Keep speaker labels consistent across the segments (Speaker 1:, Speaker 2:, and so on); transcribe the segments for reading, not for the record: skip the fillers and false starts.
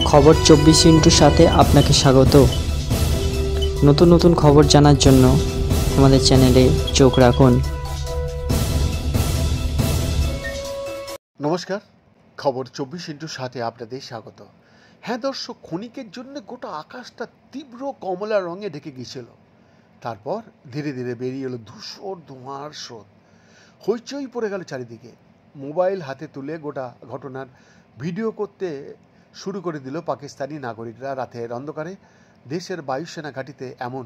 Speaker 1: খবর 24 সাথে আপনাকে স্বাগত। নতুন নতুন খবর জানার জন্য আমাদের চ্যানেলে চোখ রাখুন।
Speaker 2: নমস্কার, খবর 24/7 আপনাদের স্বাগত। হ্যাঁ দর্শক, ক্ষণিকের জন্য গোটা আকাশটা তীব্র কমলা রঙে ঢেকে গিয়েছিল। তারপর ধীরে ধীরে বেরিয়ে এলো ধূসর ধোঁয়ার স্রোত। হইচই পড়ে গেল চারিদিকে। মোবাইল হাতে তুলে গোটা ঘটনার ভিডিও করতে শুরু করে দিল পাকিস্তানি নাগরিকরা। রাতের অন্ধকারে দেশের বায়ুসেনা ঘাঁটিতে এমন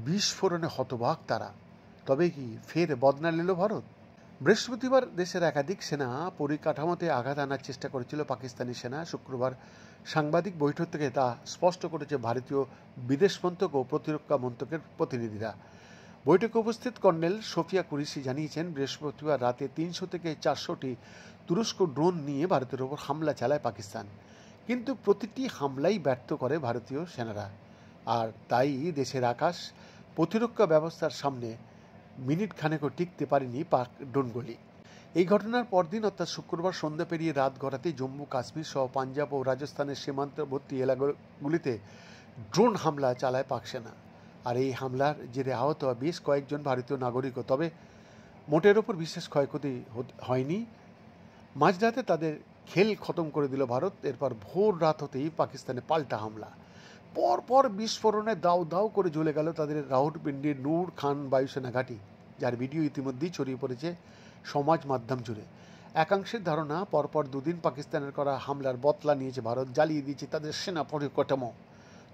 Speaker 2: বিস্ফোরণে হতবাক তারা। তবে কি ফের বদনা নিল ভারত? বৃহস্পতিবার দেশের একাধিক সেনা পরিকাঠামোতে আঘাত আনার চেষ্টা করেছিল পাকিস্তানি সেনা। শুক্রবার সাংবাদিক বৈঠক থেকে তা স্পষ্ট করেছে ভারতীয় বিদেশ মন্ত্রক ও প্রতিরক্ষা মন্ত্রকের প্রতিনিধিরা। বৈঠকে উপস্থিত কর্নেল সোফিয়া কুরেশি জানিয়েছেন, বৃহস্পতিবার রাতে 300 থেকে 400টি তুরস্ক ড্রোন নিয়ে ভারতের ওপর হামলা চালায় পাকিস্তান। কিন্তু প্রতিটি হামলাই ব্যর্থ করে ভারতীয় সেনারা। আর তাই দেশের আকাশ প্রতিরক্ষা ব্যবস্থার সামনে মিনিট খানেকও টিকতে পারেনি পাক ড্রোনগুলি। এই ঘটনার পরদিন অর্থাৎ শুক্রবার সন্ধ্যা পেরিয়ে রাত গড়াতেই জম্মু কাশ্মীর সহ পাঞ্জাব ও রাজস্থানের সীমান্তবর্তী এলাকাগুলিতে ড্রোন হামলা চালায় পাক সেনা। আর এই হামলার জেরে আহত হয় বেশ কয়েকজন ভারতীয় নাগরিকও। তবে মোটের ওপর বিশেষ ক্ষয়ক্ষতি হয়নি। মাঝরাতে তাদের খেল খতম করে দিল ভারত। এরপর ভোর রাত হতেই পাকিস্তানে পাল্টা হামলা। পরপর বিস্ফোরণে দাউ দাউ করে জ্বলে গেল তাদের রাওয়ালপিন্ডির নূর খান বায়ুসেনা ঘাঁটি, যার ভিডিও ইতিমধ্যেই ছড়িয়ে পড়েছে সমাজ মাধ্যম জুড়ে। একাংশের ধারণা, পরপর দুদিন পাকিস্তানের করা হামলার বদলা নিয়েছে ভারত, জ্বালিয়ে দিয়েছে তাদের সেনা পরিকাঠামো।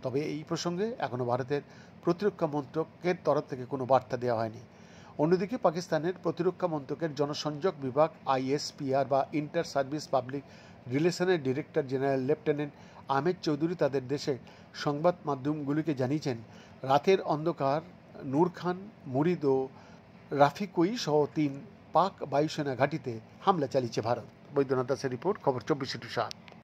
Speaker 2: তবে এই প্রসঙ্গে এখনও ভারতের প্রতিরক্ষা মন্ত্রকের তরফ থেকে কোনো বার্তা দেওয়া হয়নি। অন্যদিকে পাকিস্তানের প্রতিরক্ষা মন্ত্রকের জনসংযোগ বিভাগ ISPR বা ইন্টার সার্ভিস পাবলিক রিলেশনের director general lieutenant Ahmed Chowdhury তাদের দেশের সংবাদ মাধ্যমগুলিকে জানিয়েছেন, রাতের অন্ধকার নূর খান, মুরিদ ও রাফিকুই সহ 3 পাক বায়ুসেনা ঘাঁটিতে হামলা চালিয়েছে ভারত। বৈদ্যনাথ দাসের রিপোর্ট, খবর 24/7।